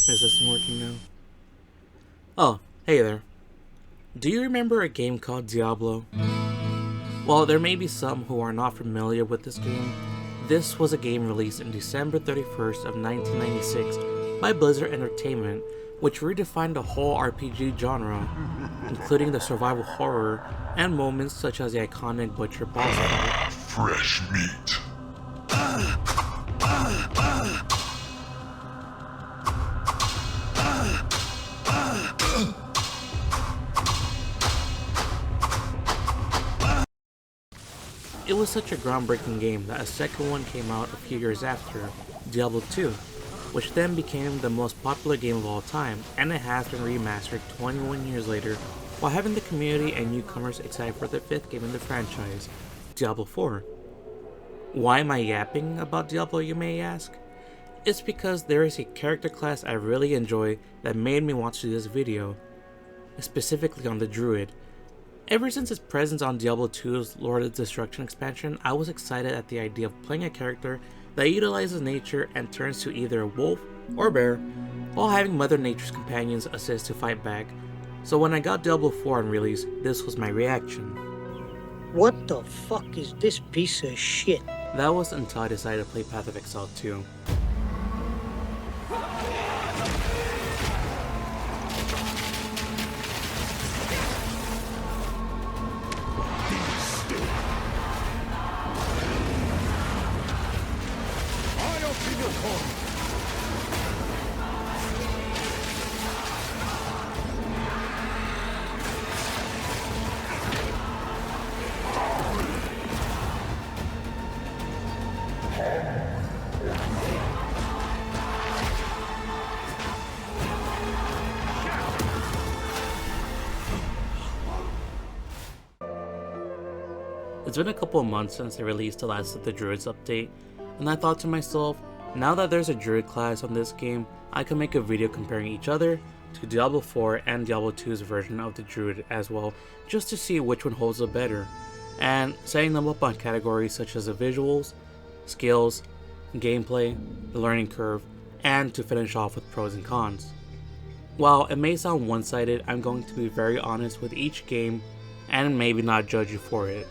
Is this working now? Oh, hey there. Do you remember a game called Diablo? Well, there may be some who are not familiar with this game. This was a game released in December 31st of 1996 by Blizzard Entertainment, which redefined the whole RPG genre, including the survival horror and moments such as the iconic Butcher boss fight. Fresh meat. It was such a groundbreaking game that a second one came out a few years after, Diablo 2, which then became the most popular game of all time, and it has been remastered 21 years later while having the community and newcomers excited for the fifth game in the franchise, Diablo 4. Why am I yapping about Diablo, you may ask? It's because there is a character class I really enjoy that made me want to do this video, specifically on the druid. Ever since its presence on Diablo 2's Lord of Destruction expansion, I was excited at the idea of playing a character that utilizes nature and turns to either a wolf or bear, while having Mother Nature's companions assist to fight back. So when I got Diablo 4 on release, this was my reaction. What the fuck is this piece of shit? That was until I decided to play Path of Exile 2. It's been a couple of months since they released the last of the druids update, and I thought to myself, now that there's a druid class on this game, I can make a video comparing each other to Diablo 4 and Diablo 2's version of the druid as well, just to see which one holds up better, and setting them up on categories such as the visuals, skills, gameplay, the learning curve, and to finish off with pros and cons. While it may sound one-sided, I'm going to be very honest with each game and maybe not judge you for it.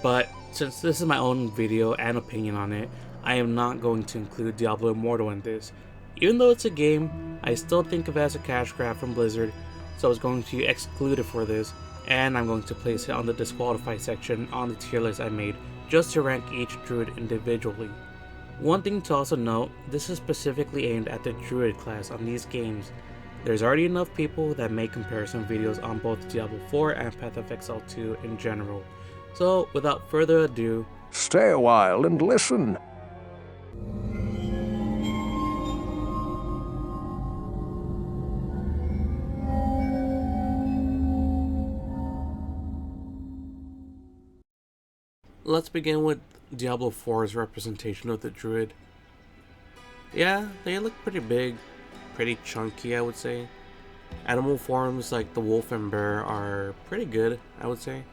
But since this is my own video and opinion on it, I am not going to include Diablo Immortal in this. Even though it's a game, I still think of it as a cash grab from Blizzard, so I was going to exclude it for this, and I'm going to place it on the disqualified section on the tier list I made, just to rank each druid individually. One thing to also note, this is specifically aimed at the druid class on these games. There's already enough people that make comparison videos on both Diablo 4 and Path of Exile 2 in general. So, without further ado, stay a while and listen. let's begin with Diablo 4's representation of the druid. Yeah, they look pretty big, pretty chunky, I would say. Animal forms like the wolf and bear are pretty good, I would say.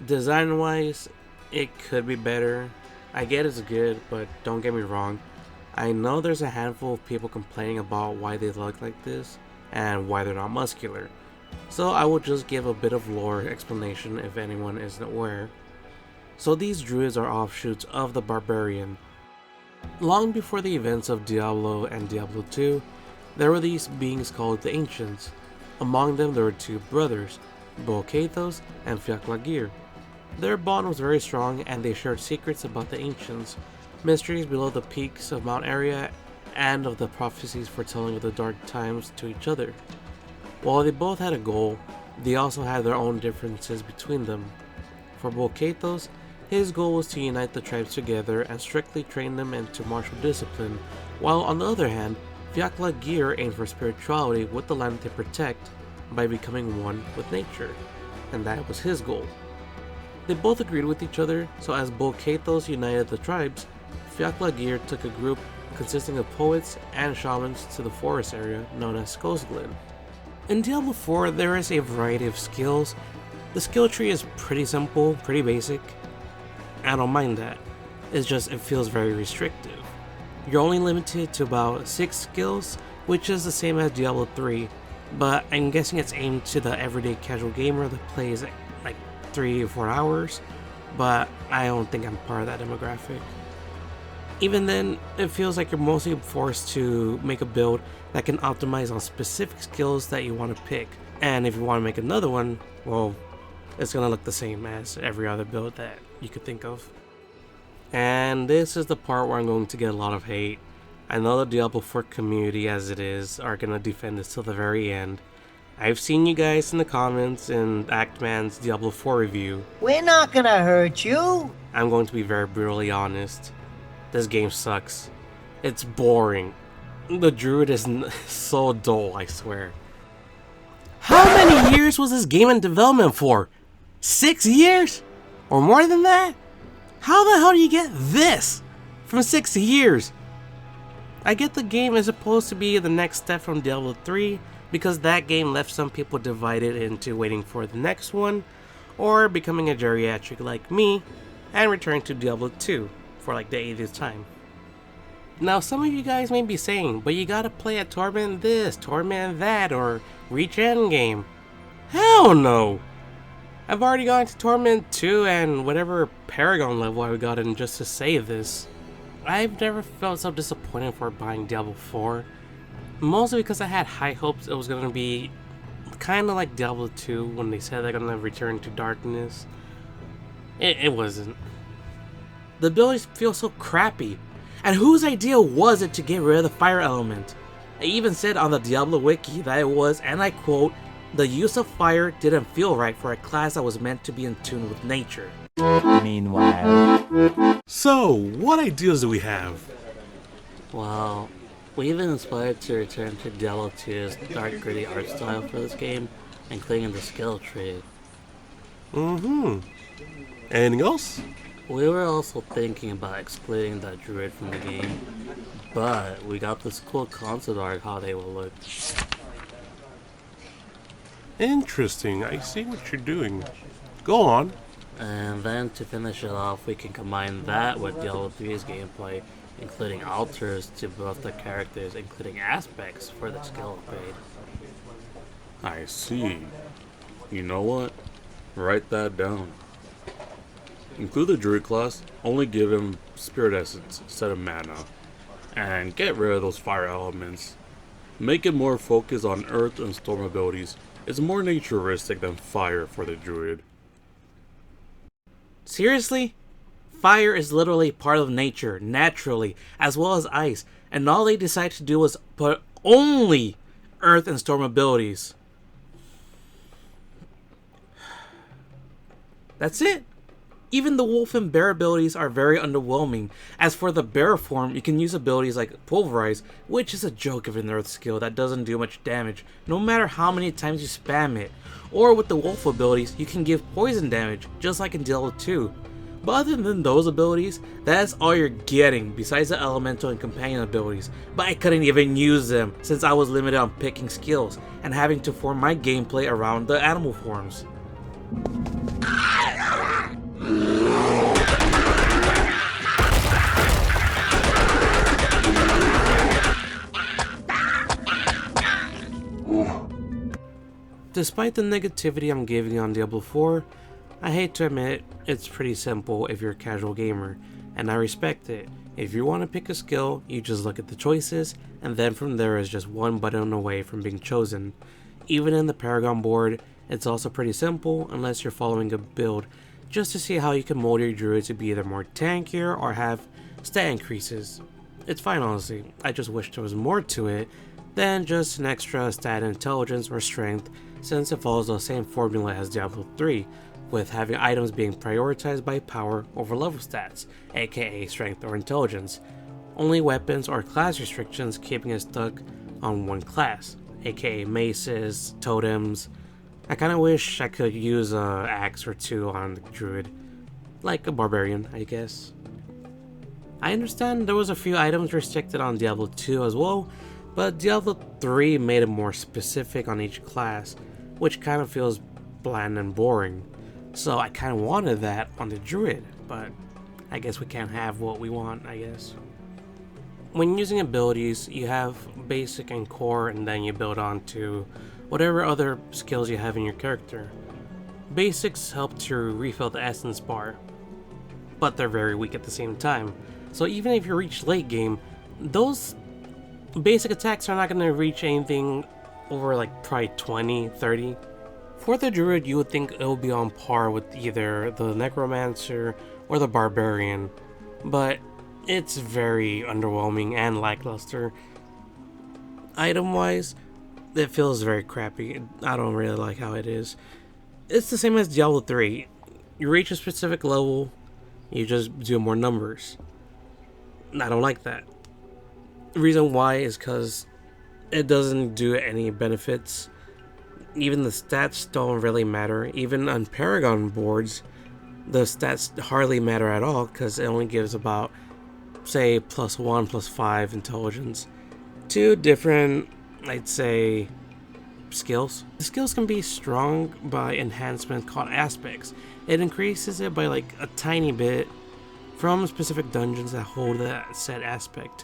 Design-wise, it could be better. I get it's good, but don't get me wrong. I know there's a handful of people complaining about why they look like this and why they're not muscular. So I will just give a bit of lore explanation if anyone isn't aware. So these druids are offshoots of the barbarian. Long before the events of Diablo and Diablo 2, there were these beings called the Ancients. Among them there were two brothers, Bokathos and Fiaklagir. Their bond was very strong and they shared secrets about the Ancients, mysteries below the peaks of Mount Aria, and of the prophecies foretelling of the dark times to each other. While they both had a goal, they also had their own differences between them. For Bokathos, his goal was to unite the tribes together and strictly train them into martial discipline, while on the other hand, Fiaklagir aimed for spirituality with the land they protect by becoming one with nature, and that was his goal. They both agreed with each other, so as Bokathos united the tribes, Fiaklagir took a group consisting of poets and shamans to the forest area known as Skosglen. In Diablo 4, there is a variety of skills. The skill tree is pretty simple, pretty basic. I don't mind that. It's just it feels very restrictive. You're only limited to about 6 skills, which is the same as Diablo 3, but I'm guessing it's aimed to the everyday casual gamer that plays like 3 or 4 hours, but I don't think I'm part of that demographic. Even then, it feels like you're mostly forced to make a build that can optimize on specific skills that you want to pick. And if you want to make another one, well, it's going to look the same as every other build that you could think of. And this is the part where I'm going to get a lot of hate. I know the Diablo 4 community as it is are going to defend this till the very end. I've seen you guys in the comments in Actman's Diablo 4 review. We're not gonna hurt you. I'm going to be very brutally honest. This game sucks. It's boring. The druid is so dull, I swear. How many years was this game in development for? 6 years? Or more than that? How the hell do you get this from 6 years? I get the game is supposed to be the next step from Diablo 3 because that game left some people divided into waiting for the next one or becoming a geriatric like me and returning to Diablo 2 for like the 80th time. Now some of you guys may be saying, but you gotta play at Torment this, Torment that, or reach endgame. Hell no! I've already gone to Torment 2 and whatever Paragon level I got in just to say this. I've never felt so disappointed for buying Diablo 4. Mostly because I had high hopes it was gonna be kinda like Diablo 2 when they said they're gonna return to darkness. It wasn't. The abilities feel so crappy. And whose idea was it to get rid of the fire element? It even said on the Diablo wiki that it was, and I quote, "The use of fire didn't feel right for a class that was meant to be in tune with nature." Meanwhile. So, what ideas do we have? Well, we've been inspired to return to Diablo 2's dark gritty art style for this game, including the skill tree. Anything else? We were also thinking about excluding the druid from the game, but we got this cool concept art how they will look. Interesting, I see what you're doing. Go on. And then to finish it off, we can combine that with Diablo 3's gameplay, including alters to both the characters, including aspects for the skill upgrade. I see. You know what? Write that down. Include the druid class, only give him spirit essence instead of mana, and get rid of those fire elements. Make it more focused on earth and storm abilities. It's more naturistic than fire for the druid. Seriously? Fire is literally part of nature, naturally, as well as ice, and all they decided to do was put only earth and storm abilities. That's it. Even the wolf and bear abilities are very underwhelming. As for the bear form, you can use abilities like Pulverize, which is a joke of an earth skill that doesn't do much damage, no matter how many times you spam it. Or with the wolf abilities, you can give poison damage, just like in Diablo 2. But other than those abilities, that's all you're getting, besides the elemental and companion abilities. But I couldn't even use them, since I was limited on picking skills, and having to form my gameplay around the animal forms. Despite the negativity I'm giving on Diablo 4, I hate to admit it's pretty simple if you're a casual gamer, and I respect it. If you want to pick a skill, you just look at the choices, and then from there is just one button away from being chosen. Even in the Paragon board, it's also pretty simple unless you're following a build, just to see how you can mold your druid to be either more tankier or have stat increases. It's fine honestly, I just wish there was more to it than just an extra stat intelligence or strength, since it follows the same formula as Diablo 3, with having items being prioritized by power over level stats, aka strength or intelligence. Only weapons or class restrictions keeping it stuck on one class, aka maces, totems. I kinda wish I could use an axe or two on the druid, like a barbarian, I guess. I understand there was a few items restricted on Diablo 2 as well, but Diablo 3 made it more specific on each class, which kind of feels bland and boring. So I kind of wanted that on the druid, but I guess we can't have what we want, I guess. When using abilities, you have basic and core, and then you build on to whatever other skills you have in your character. Basics help to refill the essence bar, but they're very weak at the same time. So even if you reach late game, those basic attacks are not going to reach anything over like probably 20, 30. For the druid, you would think it would be on par with either the necromancer or the barbarian, but it's very underwhelming and lackluster. Item wise, it feels very crappy. I don't really like how it is. It's the same as Diablo 3. You reach a specific level, you just do more numbers. I don't like that. The reason why is because it doesn't do any benefits. Even the stats don't really matter. Even on Paragon boards, the stats hardly matter at all because it only gives about, say, +1, +5 intelligence. Two different, I'd say, skills. The skills can be strong by enhancement called aspects. It increases it by like a tiny bit from specific dungeons that hold that said aspect.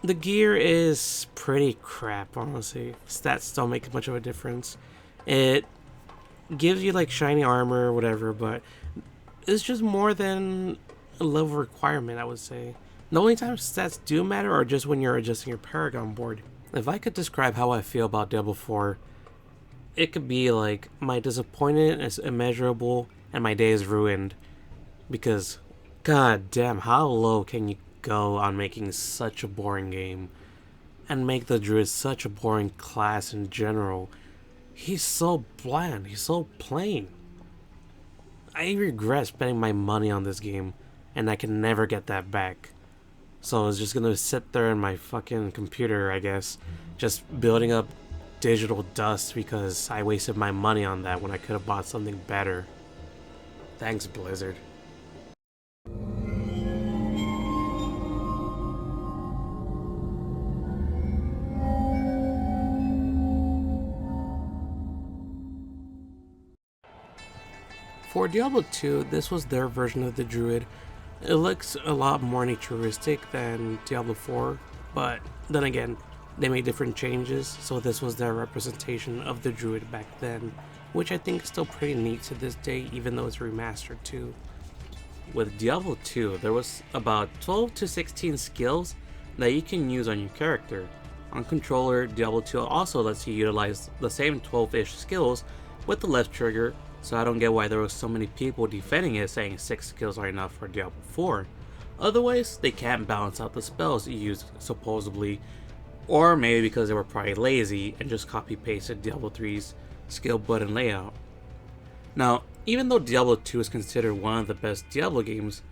The gear is pretty crap, honestly. Stats don't make much of a difference. It gives you like shiny armor or whatever, but it's just more than a level requirement, I would say. The only time stats do matter are just when you're adjusting your Paragon board. If I could describe how I feel about Diablo 4, it could be like my disappointment is immeasurable and my day is ruined. Because, god damn, how low can you go on making such a boring game and make the druid such a boring class in general? He's so bland, he's so plain. I regret spending my money on this game and I can never get that back. So it's just gonna sit there in my fucking computer, I guess, just building up digital dust because I wasted my money on that when I could have bought something better. Thanks, Blizzard. For Diablo 2, this was their version of the druid. It looks a lot more naturistic than Diablo 4, but then again, they made different changes, so this was their representation of the druid back then, which I think is still pretty neat to this day, even though it's remastered too. With Diablo 2, there was about 12 to 16 skills that you can use on your character. On controller, Diablo 2 also lets you utilize the same 12-ish skills with the left trigger, so I don't get why there were so many people defending it saying 6 skills are enough for Diablo 4. Otherwise, they can't balance out the spells you use supposedly, or maybe because they were probably lazy and just copy-pasted Diablo 3's skill button layout. Now, even though Diablo 2 is considered one of the best Diablo games,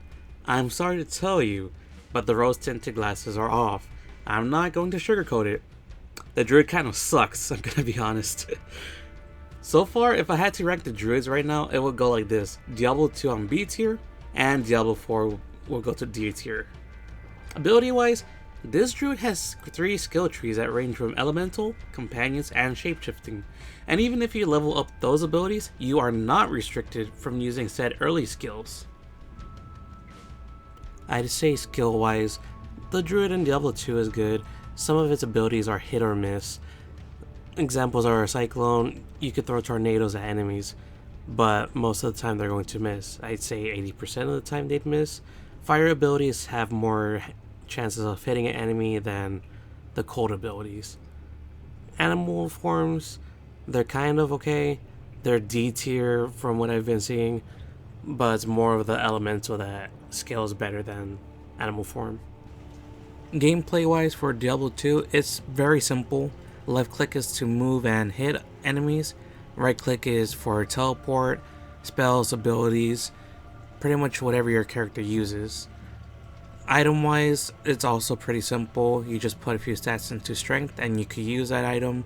I'm sorry to tell you, but the rose-tinted glasses are off. I'm not going to sugarcoat it. The druid kind of sucks, I'm gonna be honest. So far, if I had to rank the druids right now, it would go like this. Diablo 2 on B tier, and Diablo 4 will go to D tier. Ability-wise, this druid has 3 skill trees that range from elemental, companions, and shapeshifting. And even if you level up those abilities, you are not restricted from using said early skills. I'd say skill-wise, the druid in Diablo 2 is good. Some of its abilities are hit or miss. Examples are a cyclone, you could throw tornadoes at enemies, but most of the time they're going to miss. I'd say 80% of the time they'd miss. Fire abilities have more chances of hitting an enemy than the cold abilities. Animal forms, they're kind of okay. They're D tier from what I've been seeing, but it's more of the elemental that scales better than animal form. Gameplay wise for Diablo 2, it's very simple. Left click is to move and hit enemies. Right click is for teleport, spells, abilities, pretty much whatever your character uses. Item wise, it's also pretty simple. You just put a few stats into strength and you could use that item.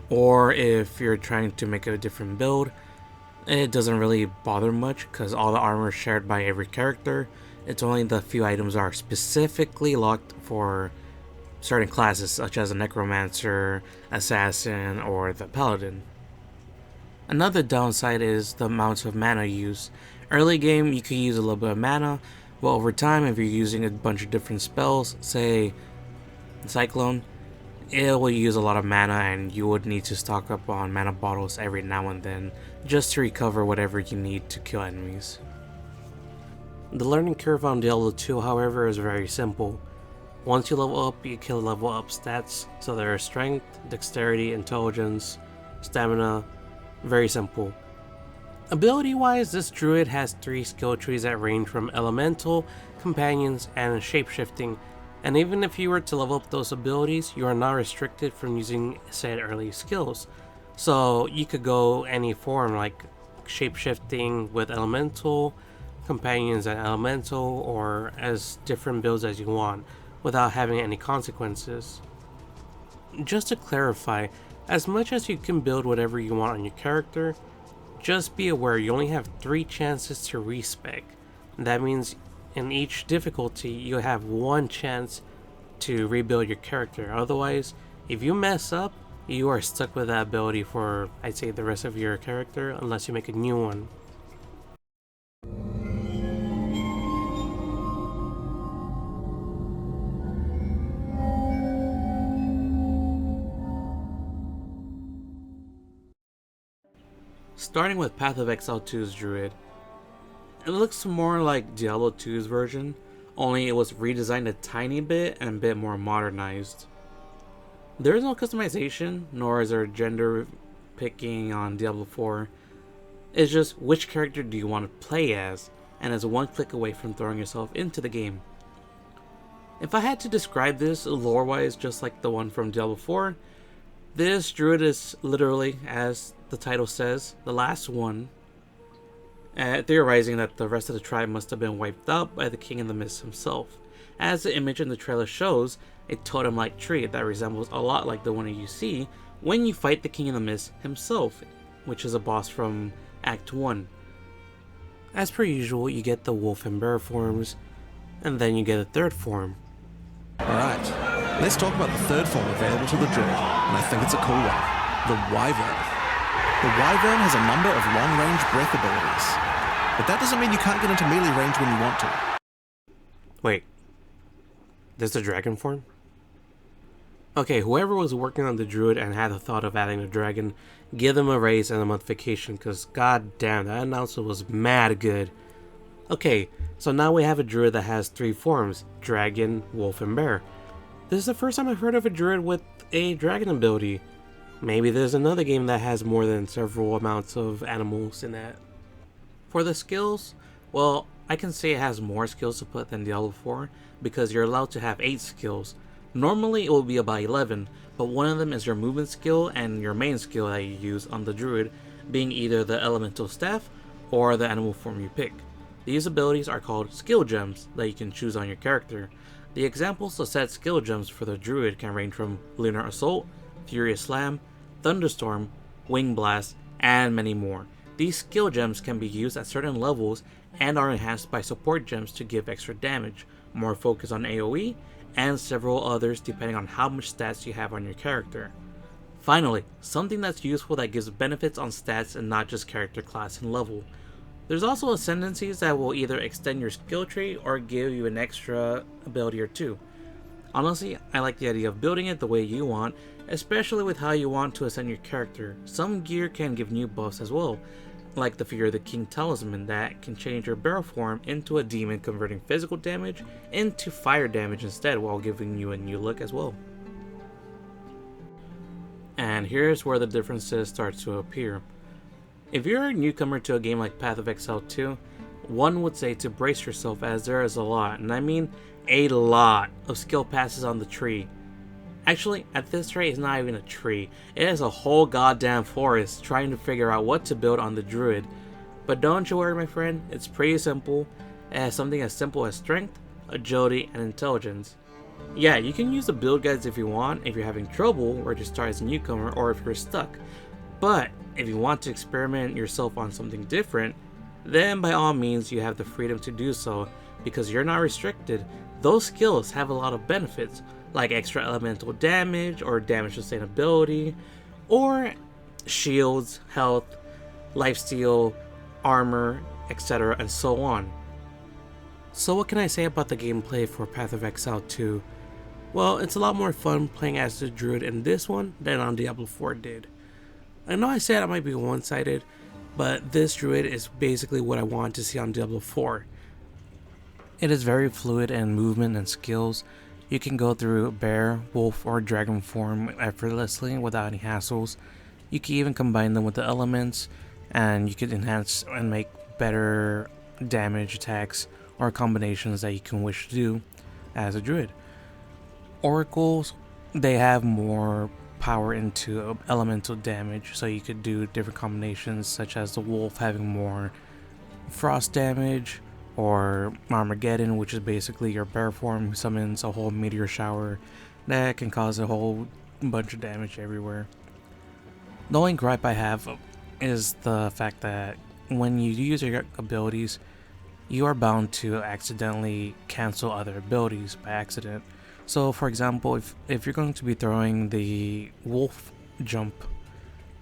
Or if you're trying to make a different build, it doesn't really bother much because all the armor is shared by every character. It's only the few items are specifically locked for certain classes such as a necromancer, assassin, or the paladin. Another downside is the amount of mana used. Early game you could use a little bit of mana, but over time if you're using a bunch of different spells, say Cyclone, it will use a lot of mana and you would need to stock up on mana bottles every now and then just to recover whatever you need to kill enemies. The learning curve on Diablo 2, however, is very simple. Once you level up, you can level up stats, so there are strength, dexterity, intelligence, stamina, very simple. Ability wise, this druid has 3 skill trees that range from elemental, companions, and shapeshifting, and even if you were to level up those abilities, you are not restricted from using said early skills. So you could go any form like shapeshifting with elemental, companions and elemental, or as different builds as you want without having any consequences. Just to clarify, as much as you can build whatever you want on your character, just be aware you only have 3 chances to respec. That means in each difficulty you have 1 chance to rebuild your character. Otherwise, if you mess up, you are stuck with that ability for, I'd say, the rest of your character unless you make a new one. Starting with Path of Exile 2's druid, it looks more like Diablo 2's version, only it was redesigned a tiny bit and a bit more modernized. There is no customization, nor is there gender picking on Diablo 4. It's just which character do you want to play as, and is 1 click away from throwing yourself into the game. If I had to describe this lore-wise just like the one from Diablo 4, this druid is literally, as the title says, the last one, theorizing that the rest of the tribe must have been wiped out by the King in the Mist himself. As the image in the trailer shows, a totem-like tree that resembles a lot like the one you see when you fight the King in the Mist himself, which is a boss from Act 1. As per usual, you get the wolf and bear forms, and then you get a 3rd form. Alright, let's talk about the 3rd form available to the druid, and I think it's a cool one. The Wyvern. The Wyvern has a number of long-range breath abilities, but that doesn't mean you can't get into melee range when you want to. Wait, there's the dragon form? Okay, whoever was working on the druid and had the thought of adding the dragon, give them a raise and a month vacation, cause god damn, that announcement was mad good. Okay, so now we have a druid that has 3 forms, dragon, wolf, and bear. This is the first time I've heard of a druid with a dragon ability. Maybe there's another game that has more than several amounts of animals in that. For the skills, well, I can say it has more skills to put than Diablo 4 because you're allowed to have 8 skills. Normally it will be about 11, but one of them is your movement skill and your main skill that you use on the druid, being either the elemental staff or the animal form you pick. These abilities are called skill gems that you can choose on your character. The examples of said skill gems for the druid can range from Lunar Assault, Furious Slam, Thunderstorm, Wing Blast, and many more. These skill gems can be used at certain levels and are enhanced by support gems to give extra damage, more focus on AoE, and several others depending on how much stats you have on your character. Finally, something that's useful that gives benefits on stats and not just character class and level. There's also ascendancies that will either extend your skill tree or give you an extra ability or 2. Honestly, I like the idea of building it the way you want, especially with how you want to ascend your character. Some gear can give new buffs as well, like the Fear of the King talisman that can change your barrel form into a demon, converting physical damage into fire damage instead while giving you a new look as well. And here's where the differences start to appear. If you're a newcomer to a game like Path of Exile 2, one would say to brace yourself as there is a lot, and I mean a lot, of skill passes on the tree. Actually, at this rate, it's not even a tree. It is a whole goddamn forest trying to figure out what to build on the druid. But don't you worry, my friend, it's pretty simple. It has something as simple as strength, agility, and intelligence. Yeah, you can use the build guides if you want, if you're having trouble or just start as a newcomer, or if you're stuck. But if you want to experiment yourself on something different, then by all means you have the freedom to do so, because you're not restricted. Those skills have a lot of benefits, like extra elemental damage or damage sustainability, or shields, health, lifesteal, armor, etc., and so on. So what can I say about the gameplay for Path of Exile 2? Well, it's a lot more fun playing as the druid in this one than on Diablo 4 did. I know I said I might be one-sided, but this druid is basically what I want to see on Diablo 4. It is very fluid in movement and skills. You can go through bear, wolf, or dragon form effortlessly without any hassles. You can even combine them with the elements, and you can enhance and make better damage attacks or combinations that you can wish to do as a druid. Oracles, they have more power into elemental damage, so you could do different combinations, such as the wolf having more frost damage, or Armageddon, which is basically your bear form who summons a whole meteor shower that can cause a whole bunch of damage everywhere. The only gripe I have is the fact that when you use your abilities, you are bound to accidentally cancel other abilities by accident. So for example, if you're going to be throwing the wolf jump,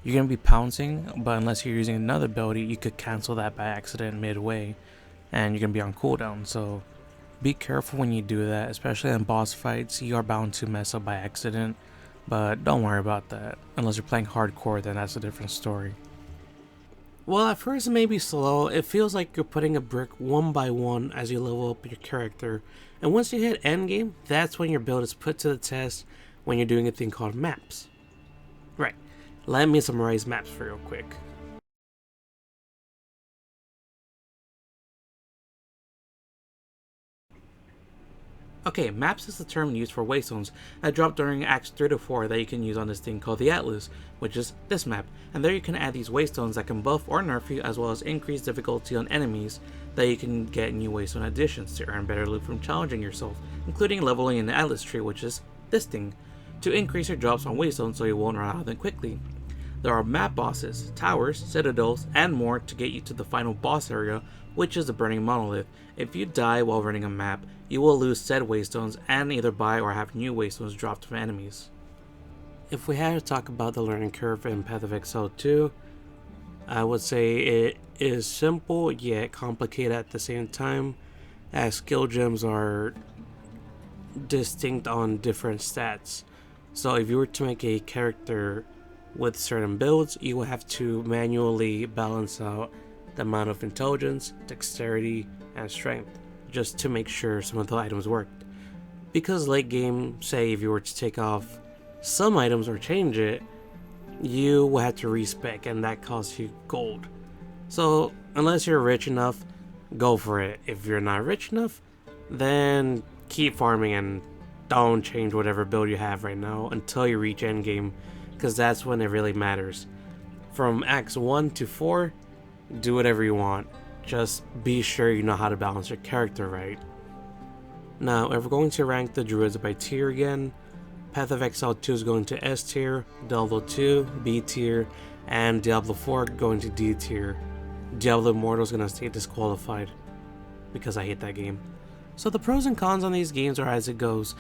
you're going to be pouncing, but unless you're using another ability, you could cancel that by accident midway, and you're going to be on cooldown. So be careful when you do that, especially in boss fights. You are bound to mess up by accident, but don't worry about that. Unless you're playing hardcore, then that's a different story. Well, at first it may be slow. It feels like you're putting a brick one by one as you level up your character. And once you hit endgame, that's when your build is put to the test when you're doing a thing called maps. Right, let me summarize maps for you real quick. Okay, maps is the term used for waystones that drop during Acts 3 to 4 that you can use on this thing called the Atlas, which is this map, and there you can add these waystones that can buff or nerf you, as well as increase difficulty on enemies that you can get new waystone additions to earn better loot from challenging yourself, including leveling in the Atlas tree, which is this thing, to increase your drops on waystones so you won't run out of them quickly. There are map bosses, towers, citadels, and more to get you to the final boss area, which is the Burning Monolith. If you die while running a map, you will lose said waystones and either buy or have new waystones dropped from enemies. If we had to talk about the learning curve in Path of Exile 2, I would say it is simple yet complicated at the same time, as skill gems are distinct on different stats. So if you were to make a character with certain builds, you will have to manually balance out the amount of intelligence, dexterity, and strength just to make sure some of the items worked. Because late game, say if you were to take off some items or change it, you will have to respec, and that costs you gold. So unless you're rich enough, go for it. If you're not rich enough, then keep farming and don't change whatever build you have right now until you reach endgame, because that's when it really matters. From Acts 1 to 4, do whatever you want. Just be sure you know how to balance your character right. Now, if we're going to rank the druids by tier again, Path of Exile 2 is going to S tier, Diablo 2 B tier, and Diablo 4 going to D tier. Diablo Immortal is going to stay disqualified because I hate that game. So the pros and cons on these games are as it goes.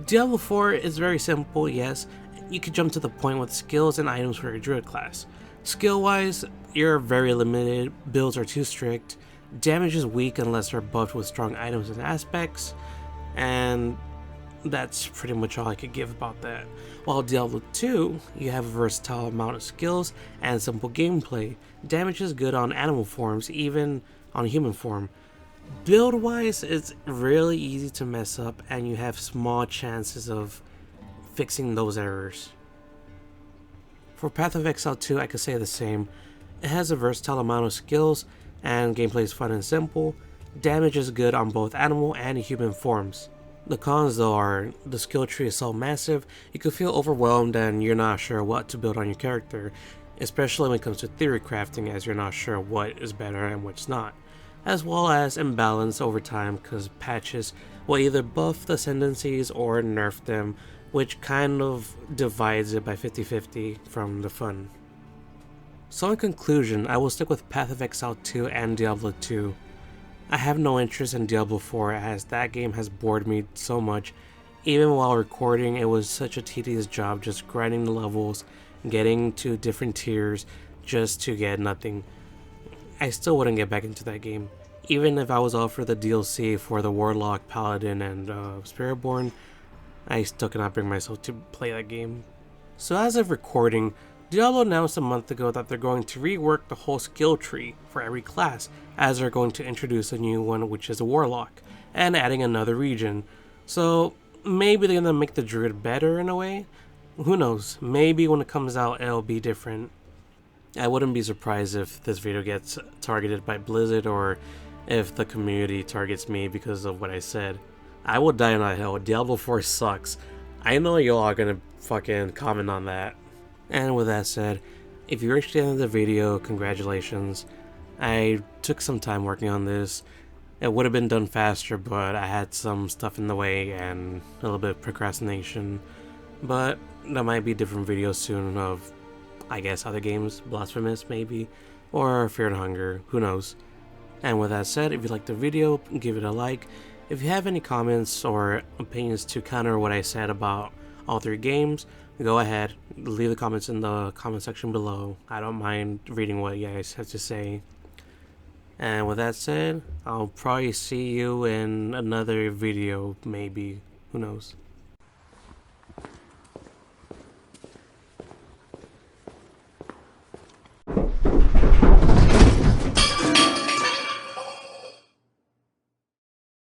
Diablo 4 is very simple, yes. You can jump to the point with skills and items for your druid class. Skill wise, you're very limited, builds are too strict, damage is weak unless they're buffed with strong items and aspects, and that's pretty much all I could give about that. While Diablo 2, you have a versatile amount of skills and simple gameplay. Damage is good on animal forms, even on human form. Build wise, it's really easy to mess up and you have small chances of fixing those errors. For Path of Exile 2, I could say the same. It has a versatile amount of skills, and gameplay is fun and simple. Damage is good on both animal and human forms. The cons though are, the skill tree is so massive, you could feel overwhelmed and you're not sure what to build on your character, especially when it comes to theory crafting, as you're not sure what is better and what's not. As well as imbalance over time, because patches will either buff the ascendancies or nerf them, which kind of divides it by 50-50 from the fun. So in conclusion, I will stick with Path of Exile 2 and Diablo 2. I have no interest in Diablo 4 as that game has bored me so much. Even while recording, it was such a tedious job just grinding the levels, getting to different tiers just to get nothing. I still wouldn't get back into that game. Even if I was offered the DLC for the Warlock, Paladin, and Spiritborn, I still cannot bring myself to play that game. So as of recording, Diablo announced a month ago that they're going to rework the whole skill tree for every class, as they're going to introduce a new one, which is a Warlock, and adding another region. So maybe they're gonna make the Druid better in a way? Who knows, maybe when it comes out it'll be different. I wouldn't be surprised if this video gets targeted by Blizzard or if the community targets me because of what I said. I will die on that hill. Diablo 4 sucks. I know y'all are gonna fucking comment on that. And with that said, if you reached the end of the video, congratulations. I took some time working on this. It would have been done faster, but I had some stuff in the way and a little bit of procrastination. But there might be different videos soon of, I guess, other games, Blasphemous maybe, or Fear and Hunger, who knows. And with that said, if you liked the video, give it a like. If you have any comments or opinions to counter what I said about all 3 games, go ahead, leave the comments in the comment section below. I don't mind reading what you guys have to say. And with that said, I'll probably see you in another video, maybe. Who knows?